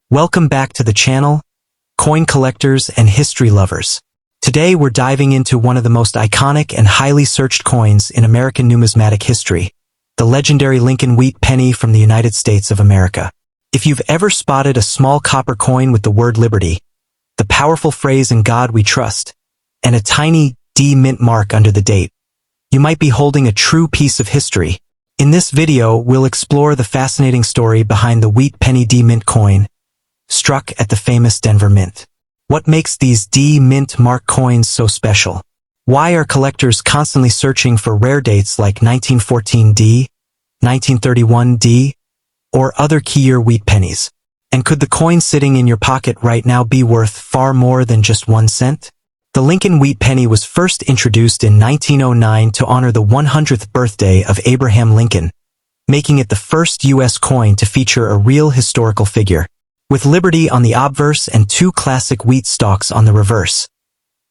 Welcome back to the channel, coin collectors and history lovers. Today we're diving into one of the most iconic and highly searched coins in American numismatic history, the legendary Lincoln wheat penny from the United States of America. If you've ever spotted a small copper coin with the word Liberty, the powerful phrase "In God We Trust," and a tiny D mint mark under the date, you might be holding a true piece of history. In this video, we'll explore the fascinating story behind the wheat penny D mint coin, struck at the famous Denver Mint. What makes these D mint mark coins so special? Why are collectors constantly searching for rare dates like 1914 D, 1931 D, or other key year wheat pennies? And could the coin sitting in your pocket right now be worth far more than just 1 cent? The Lincoln wheat penny was first introduced in 1909 to honor the 100th birthday of Abraham Lincoln, making it the first U.S. coin to feature a real historical figure. With Liberty on the obverse and 2 classic wheat stalks on the reverse,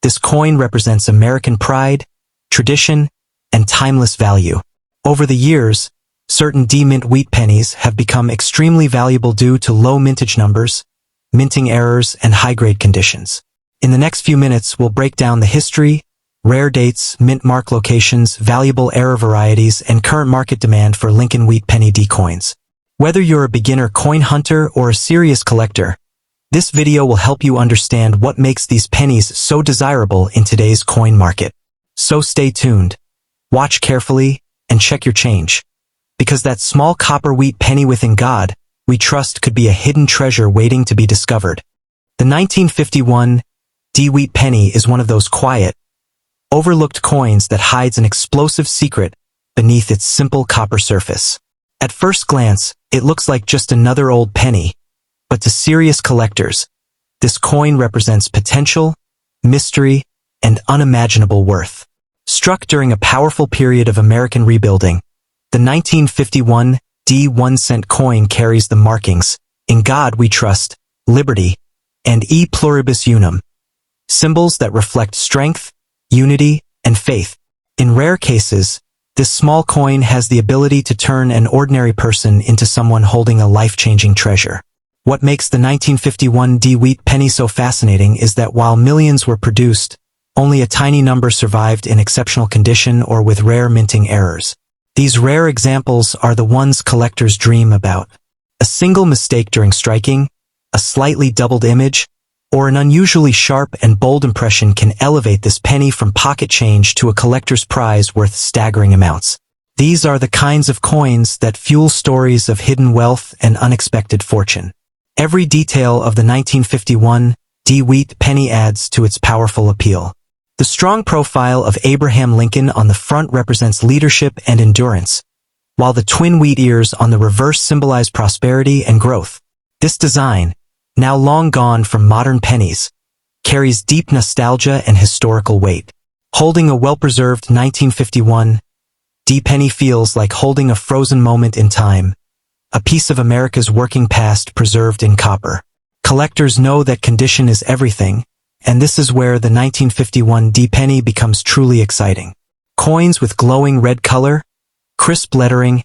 this coin represents American pride, tradition, and timeless value. Over the years, certain D-mint wheat pennies have become extremely valuable due to low mintage numbers, minting errors, and high-grade conditions. In the next few minutes, we'll break down the history, rare dates, mint mark locations, valuable error varieties, and current market demand for Lincoln wheat penny D coins. Whether you're a beginner coin hunter or a serious collector, this video will help you understand what makes these pennies so desirable in today's coin market. So stay tuned, watch carefully, and check your change, because that small copper wheat penny within God we trust could be a hidden treasure waiting to be discovered. The 1951 D wheat penny is one of those quiet, overlooked coins that hides an explosive secret beneath its simple copper surface. At first glance, it looks like just another old penny, but to serious collectors, this coin represents potential, mystery, and unimaginable worth. Struck during a powerful period of American rebuilding, the 1951 D 1-cent coin carries the markings, "In God We Trust," Liberty, and "E Pluribus Unum," symbols that reflect strength, unity, and faith. In rare cases, this small coin has the ability to turn an ordinary person into someone holding a life-changing treasure. What makes the 1951 D wheat penny so fascinating is that while millions were produced, only a tiny number survived in exceptional condition or with rare minting errors. These rare examples are the ones collectors dream about. A single mistake during striking, a slightly doubled image, or an unusually sharp and bold impression can elevate this penny from pocket change to a collector's prize worth staggering amounts. These are the kinds of coins that fuel stories of hidden wealth and unexpected fortune. Every detail of the 1951 D wheat penny adds to its powerful appeal. The strong profile of Abraham Lincoln on the front represents leadership and endurance, while the twin wheat ears on the reverse symbolize prosperity and growth. This design, now long gone from modern pennies, carries deep nostalgia and historical weight. Holding a well-preserved 1951 D penny feels like holding a frozen moment in time, a piece of America's working past preserved in copper. Collectors know that condition is everything, and this is where the 1951 D penny becomes truly exciting. Coins with glowing red color, crisp lettering,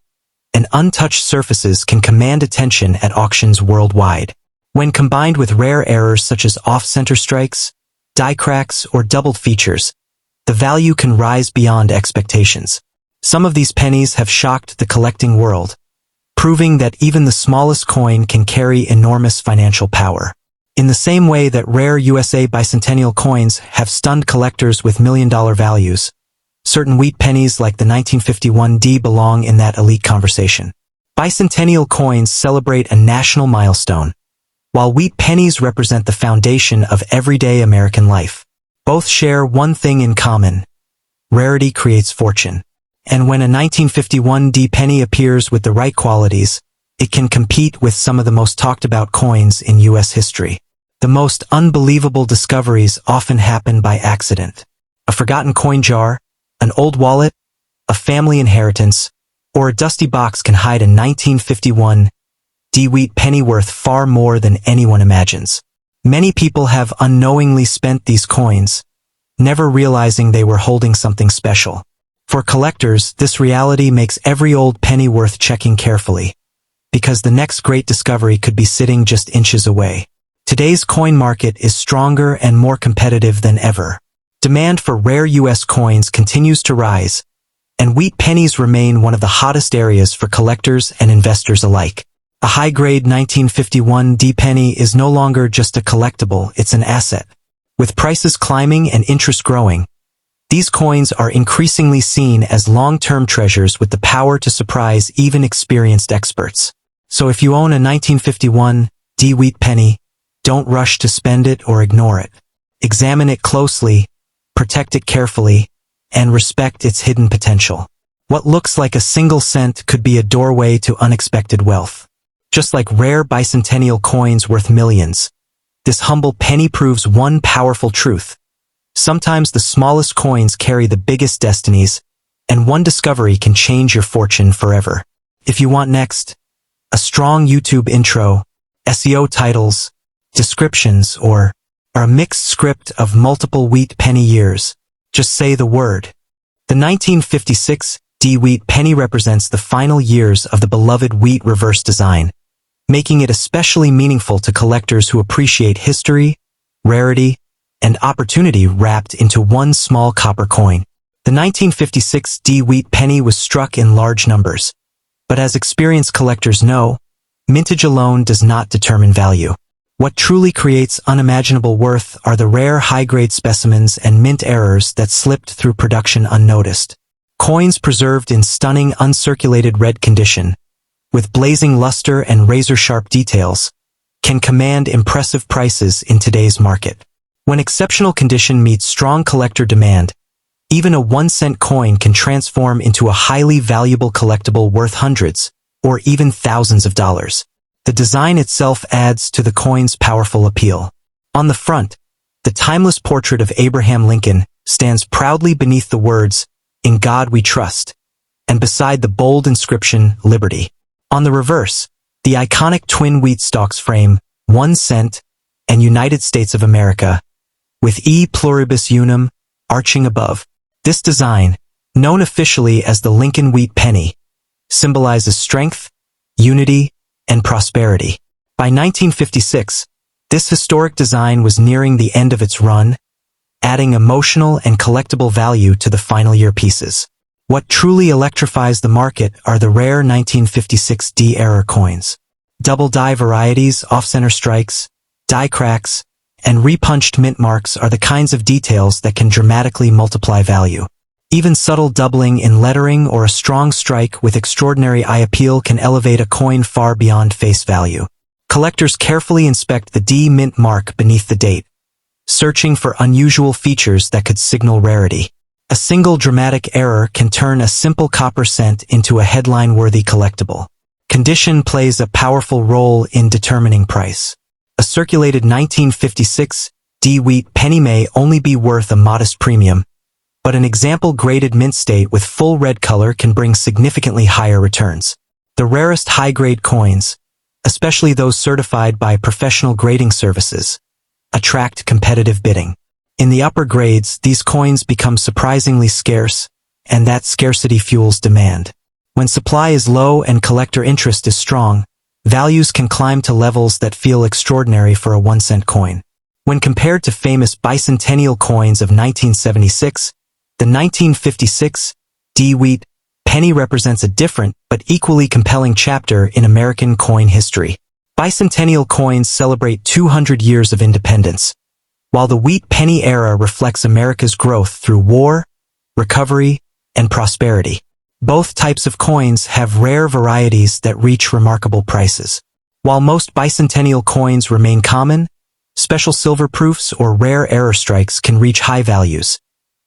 and untouched surfaces can command attention at auctions worldwide. When combined with rare errors such as off-center strikes, die cracks, or doubled features, the value can rise beyond expectations. Some of these pennies have shocked the collecting world, proving that even the smallest coin can carry enormous financial power. In the same way that rare USA bicentennial coins have stunned collectors with million-dollar values, certain wheat pennies like the 1951 D belong in that elite conversation. Bicentennial coins celebrate a national milestone, while wheat pennies represent the foundation of everyday American life. Both share one thing in common: rarity creates fortune. And when a 1951 D penny appears with the right qualities, it can compete with some of the most talked about coins in U.S. history. The most unbelievable discoveries often happen by accident. A forgotten coin jar, an old wallet, a family inheritance, or a dusty box can hide a 1951 D wheat penny worth far more than anyone imagines. Many people have unknowingly spent these coins, never realizing they were holding something special. For collectors, this reality makes every old penny worth checking carefully. because the next great discovery could be sitting just inches away. Today's coin market is stronger and more competitive than ever. Demand for rare U.S. coins continues to rise, and wheat pennies remain one of the hottest areas for collectors and investors alike. A high-grade 1951 D penny is no longer just a collectible, it's an asset. With prices climbing and interest growing, these coins are increasingly seen as long-term treasures with the power to surprise even experienced experts. So if you own a 1951 D wheat penny, don't rush to spend it or ignore it. Examine it closely, protect it carefully, and respect its hidden potential. What looks like a single cent could be a doorway to unexpected wealth. Just like rare bicentennial coins worth millions, this humble penny proves one powerful truth. Sometimes the smallest coins carry the biggest destinies, and one discovery can change your fortune forever. If you want next, a strong YouTube intro, SEO titles, descriptions, or a mixed script of multiple wheat penny years, just say the word. The 1956 D wheat penny represents the final years of the beloved wheat reverse design, making it especially meaningful to collectors who appreciate history, rarity, and opportunity wrapped into one small copper coin. The 1956 D wheat penny was struck in large numbers, but as experienced collectors know, mintage alone does not determine value. What truly creates unimaginable worth are the rare high-grade specimens and mint errors that slipped through production unnoticed. Coins preserved in stunning uncirculated red condition, with blazing luster and razor-sharp details, can command impressive prices in today's market. When exceptional condition meets strong collector demand, even a 1-cent coin can transform into a highly valuable collectible worth hundreds, or even thousands of dollars. The design itself adds to the coin's powerful appeal. On the front, the timeless portrait of Abraham Lincoln stands proudly beneath the words, "In God We Trust," and beside the bold inscription, "Liberty." On the reverse, the iconic twin wheat stalks frame, 1 cent, and United States of America, with E pluribus unum arching above. This design, known officially as the Lincoln wheat penny, symbolizes strength, unity, and prosperity. By 1956, this historic design was nearing the end of its run, adding emotional and collectible value to the final year pieces. What truly electrifies the market are the rare 1956 D error coins. Double die varieties, off-center strikes, die cracks, and repunched mint marks are the kinds of details that can dramatically multiply value. Even subtle doubling in lettering or a strong strike with extraordinary eye appeal can elevate a coin far beyond face value. Collectors carefully inspect the D mint mark beneath the date, searching for unusual features that could signal rarity. A single dramatic error can turn a simple copper cent into a headline-worthy collectible. Condition plays a powerful role in determining price. A circulated 1956 D wheat penny may only be worth a modest premium, but an example graded mint state with full red color can bring significantly higher returns. The rarest high-grade coins, especially those certified by professional grading services, attract competitive bidding. In the upper grades, these coins become surprisingly scarce, and that scarcity fuels demand. When supply is low and collector interest is strong, values can climb to levels that feel extraordinary for a 1-cent coin. When compared to famous bicentennial coins of 1976, the 1956 D wheat penny represents a different but equally compelling chapter in American coin history. Bicentennial coins celebrate 200 years of independence, while the wheat penny era reflects America's growth through war, recovery, and prosperity. Both types of coins have rare varieties that reach remarkable prices. While most bicentennial coins remain common, special silver proofs or rare error strikes can reach high values.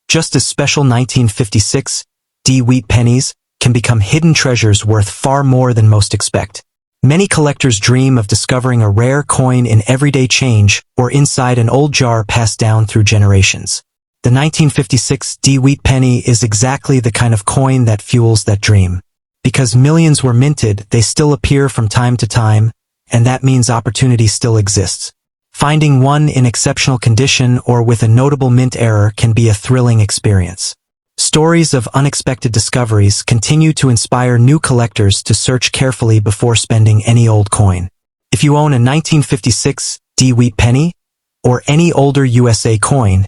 Just as special 1956 D wheat pennies can become hidden treasures worth far more than most expect. Many collectors dream of discovering a rare coin in everyday change or inside an old jar passed down through generations. The 1956 D wheat penny is exactly the kind of coin that fuels that dream. Because millions were minted, they still appear from time to time, and that means opportunity still exists. Finding one in exceptional condition or with a notable mint error can be a thrilling experience. Stories of unexpected discoveries continue to inspire new collectors to search carefully before spending any old coin. If you own a 1956 D-Wheat penny, or any older USA coin,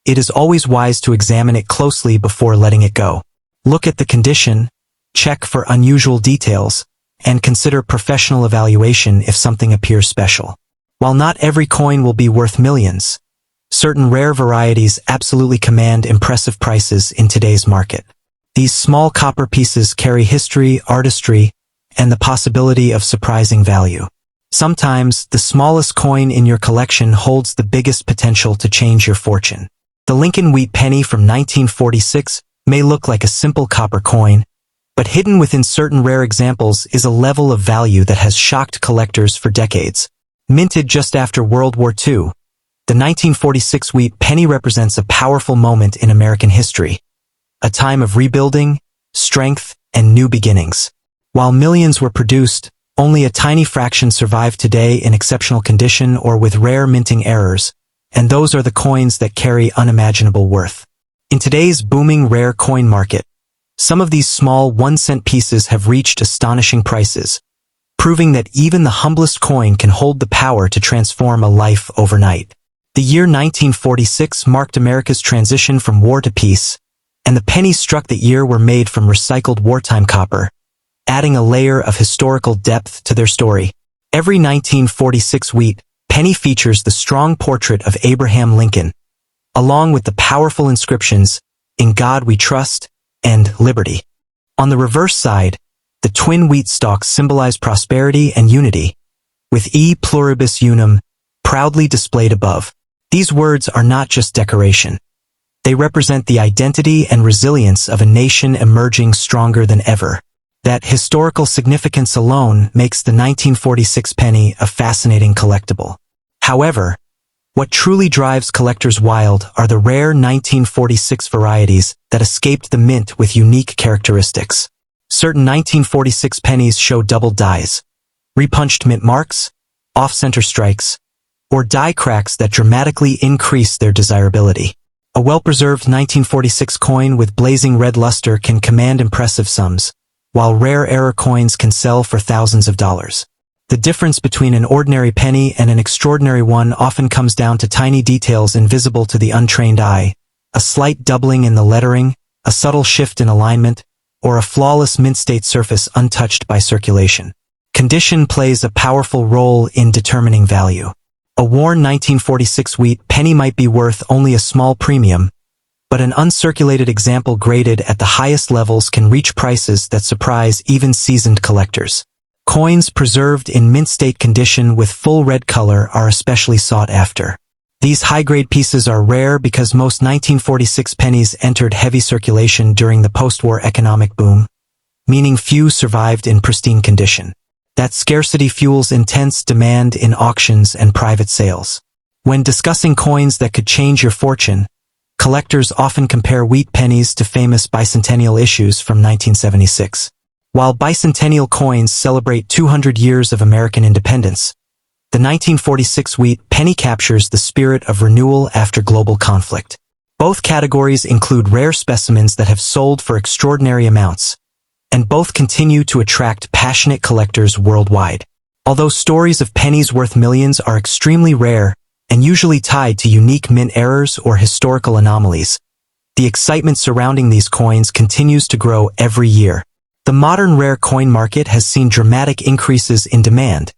it is always wise to examine it closely before letting it go. Look at the condition, check for unusual details, and consider professional evaluation if something appears special. While not every coin will be worth millions, certain rare varieties absolutely command impressive prices in today's market. These small copper pieces carry history, artistry, and the possibility of surprising value. Sometimes, the smallest coin in your collection holds the biggest potential to change your fortune. The Lincoln Wheat penny from 1946 may look like a simple copper coin, but hidden within certain rare examples is a level of value that has shocked collectors for decades. Minted just after World War II, the 1946 Wheat penny represents a powerful moment in American history, a time of rebuilding, strength, and new beginnings. While millions were produced, only a tiny fraction survive today in exceptional condition or with rare minting errors, and those are the coins that carry unimaginable worth. In today's booming rare coin market, some of these small 1-cent pieces have reached astonishing prices, proving that even the humblest coin can hold the power to transform a life overnight. The year 1946 marked America's transition from war to peace, and the pennies struck that year were made from recycled wartime copper, adding a layer of historical depth to their story. Every 1946 Wheat penny features the strong portrait of Abraham Lincoln, along with the powerful inscriptions, "In God We Trust," and "Liberty." On the reverse side, the twin wheat stalks symbolize prosperity and unity, with "E pluribus unum" proudly displayed above. These words are not just decoration. They represent the identity and resilience of a nation emerging stronger than ever. That historical significance alone makes the 1946 penny a fascinating collectible. However, what truly drives collectors wild are the rare 1946 varieties that escaped the mint with unique characteristics. Certain 1946 pennies show double dies, repunched mint marks, off-center strikes, or die cracks that dramatically increase their desirability. A well-preserved 1946 coin with blazing red luster can command impressive sums, while rare error coins can sell for thousands of dollars. The difference between an ordinary penny and an extraordinary one often comes down to tiny details invisible to the untrained eye, a slight doubling in the lettering, a subtle shift in alignment, or a flawless mint-state surface untouched by circulation. Condition plays a powerful role in determining value. A worn 1946 Wheat penny might be worth only a small premium, but an uncirculated example graded at the highest levels can reach prices that surprise even seasoned collectors. Coins preserved in mint-state condition with full red color are especially sought after. These high-grade pieces are rare because most 1946 pennies entered heavy circulation during the post-war economic boom, meaning few survived in pristine condition. That scarcity fuels intense demand in auctions and private sales. When discussing coins that could change your fortune, collectors often compare Wheat pennies to famous bicentennial issues from 1976. While bicentennial coins celebrate 200 years of American independence, the 1946 Wheat penny captures the spirit of renewal after global conflict. Both categories include rare specimens that have sold for extraordinary amounts, and both continue to attract passionate collectors worldwide. Although stories of pennies worth millions are extremely rare and usually tied to unique mint errors or historical anomalies, the excitement surrounding these coins continues to grow every year. The modern rare coin market has seen dramatic increases in demand,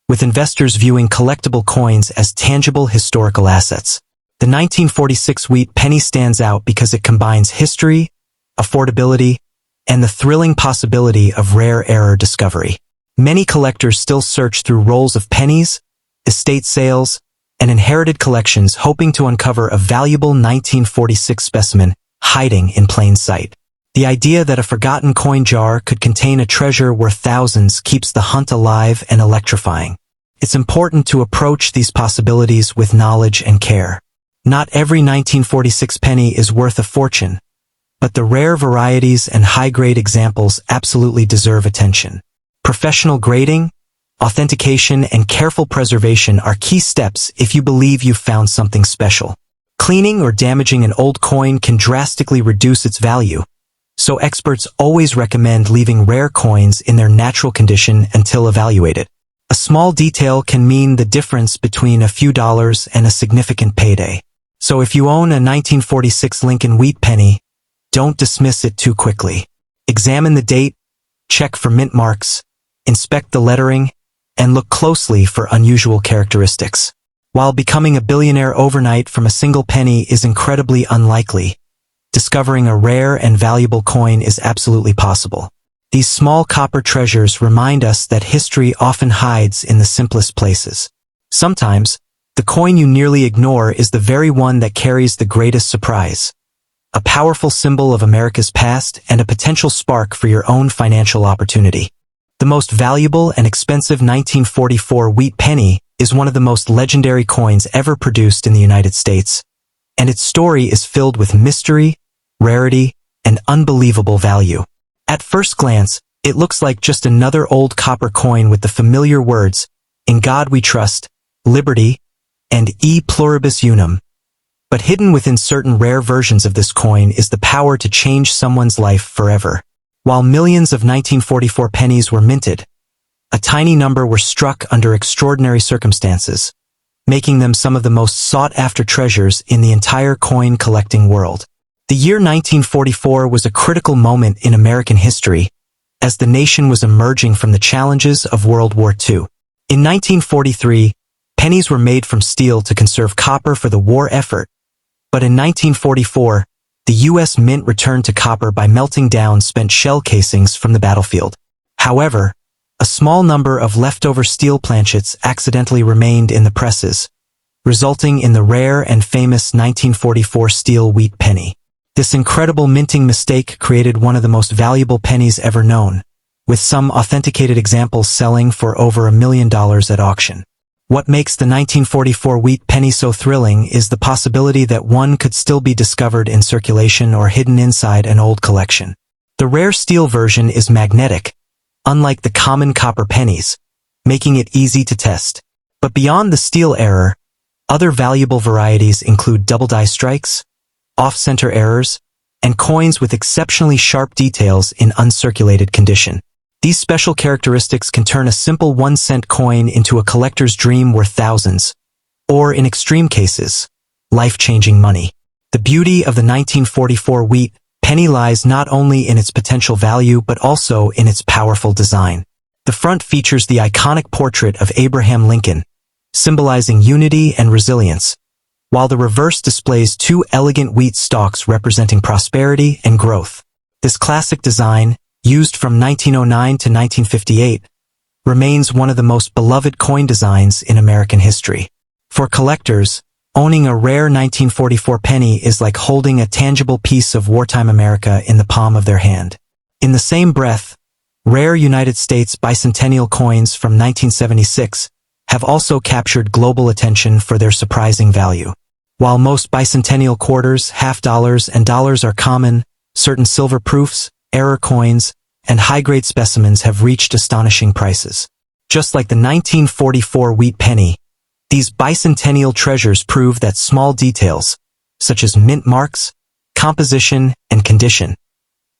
with investors viewing collectible coins as tangible historical assets. The 1946 Wheat penny stands out because it combines history, affordability, and the thrilling possibility of rare error discovery. Many collectors still search through rolls of pennies, estate sales, and inherited collections hoping to uncover a valuable 1946 specimen hiding in plain sight. The idea that a forgotten coin jar could contain a treasure worth thousands keeps the hunt alive and electrifying. It's important to approach these possibilities with knowledge and care. Not every 1946 penny is worth a fortune, but the rare varieties and high-grade examples absolutely deserve attention. Professional grading, authentication, and careful preservation are key steps if you believe you've found something special. Cleaning or damaging an old coin can drastically reduce its value, so experts always recommend leaving rare coins in their natural condition until evaluated. A small detail can mean the difference between a few dollars and a significant payday. So if you own a 1946 Lincoln wheat penny, don't dismiss it too quickly. Examine the date, check for mint marks, inspect the lettering, and look closely for unusual characteristics. While becoming a billionaire overnight from a single penny is incredibly unlikely, discovering a rare and valuable coin is absolutely possible. These small copper treasures remind us that history often hides in the simplest places. Sometimes, the coin you nearly ignore is the very one that carries the greatest surprise. A powerful symbol of America's past and a potential spark for your own financial opportunity. The most valuable and expensive 1944 wheat penny is one of the most legendary coins ever produced in the United States, and its story is filled with mystery, rarity, and unbelievable value. At first glance, it looks like just another old copper coin with the familiar words, "In God We Trust," "Liberty," and "E Pluribus Unum." But hidden within certain rare versions of this coin is the power to change someone's life forever. While millions of 1944 pennies were minted, a tiny number were struck under extraordinary circumstances, making them some of the most sought-after treasures in the entire coin collecting world. The year 1944 was a critical moment in American history, as the nation was emerging from the challenges of World War II. In 1943, pennies were made from steel to conserve copper for the war effort, but in 1944, the U.S. Mint returned to copper by melting down spent shell casings from the battlefield. However, a small number of leftover steel planchets accidentally remained in the presses, resulting in the rare and famous 1944 steel wheat penny. This incredible minting mistake created one of the most valuable pennies ever known, with some authenticated examples selling for over $1 million at auction. What makes the 1944 wheat penny so thrilling is the possibility that one could still be discovered in circulation or hidden inside an old collection. The rare steel version is magnetic, unlike the common copper pennies, making it easy to test. But beyond the steel error, other valuable varieties include double die strikes, off-center errors, and coins with exceptionally sharp details in uncirculated condition. These special characteristics can turn a simple 1-cent coin into a collector's dream worth thousands, or in extreme cases, life-changing money. The beauty of the 1944 wheat penny lies not only in its potential value but also in its powerful design. The front features the iconic portrait of Abraham Lincoln, symbolizing unity and resilience, while the reverse displays two elegant wheat stalks representing prosperity and growth. This classic design, used from 1909 to 1958, remains one of the most beloved coin designs in American history. For collectors, owning a rare 1944 penny is like holding a tangible piece of wartime America in the palm of their hand. In the same breath, rare United States bicentennial coins from 1976 have also captured global attention for their surprising value. While most bicentennial quarters, half dollars, and dollars are common, certain silver proofs, error coins, and high-grade specimens have reached astonishing prices. Just like the 1944 wheat penny, these bicentennial treasures prove that small details, such as mint marks, composition, and condition,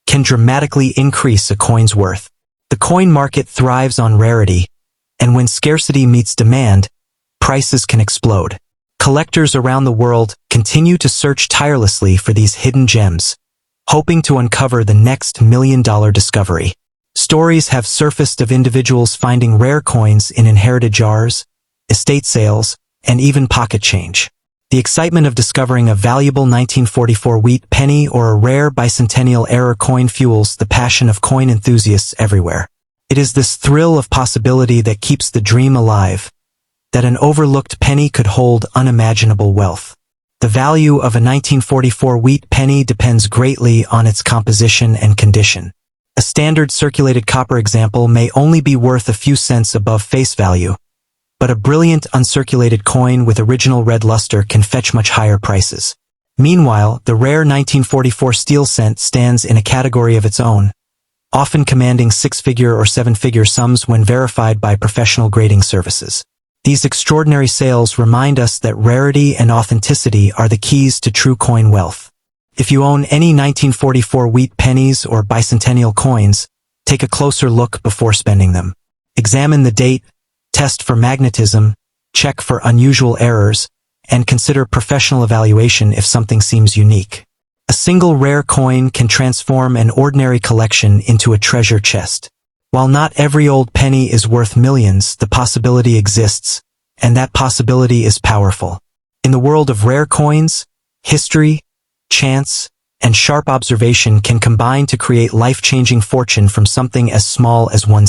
can dramatically increase a coin's worth. The coin market thrives on rarity, and when scarcity meets demand, prices can explode. Collectors around the world continue to search tirelessly for these hidden gems, hoping to uncover the next million-dollar discovery. Stories have surfaced of individuals finding rare coins in inherited jars, estate sales, and even pocket change. The excitement of discovering a valuable 1944 wheat penny or a rare bicentennial era coin fuels the passion of coin enthusiasts everywhere. It is this thrill of possibility that keeps the dream alive, that an overlooked penny could hold unimaginable wealth. The value of a 1944 wheat penny depends greatly on its composition and condition. A standard circulated copper example may only be worth a few cents above face value, but a brilliant uncirculated coin with original red luster can fetch much higher prices. Meanwhile, the rare 1944 steel cent stands in a category of its own, often commanding 6-figure or 7-figure sums when verified by professional grading services. These extraordinary sales remind us that rarity and authenticity are the keys to true coin wealth. If you own any 1944 wheat pennies or bicentennial coins, take a closer look before spending them. Examine the date, test for magnetism, check for unusual errors, and consider professional evaluation if something seems unique. A single rare coin can transform an ordinary collection into a treasure chest. While not every old penny is worth millions, the possibility exists, and that possibility is powerful. In the world of rare coins, history, chance, and sharp observation can combine to create life-changing fortune from something as small as one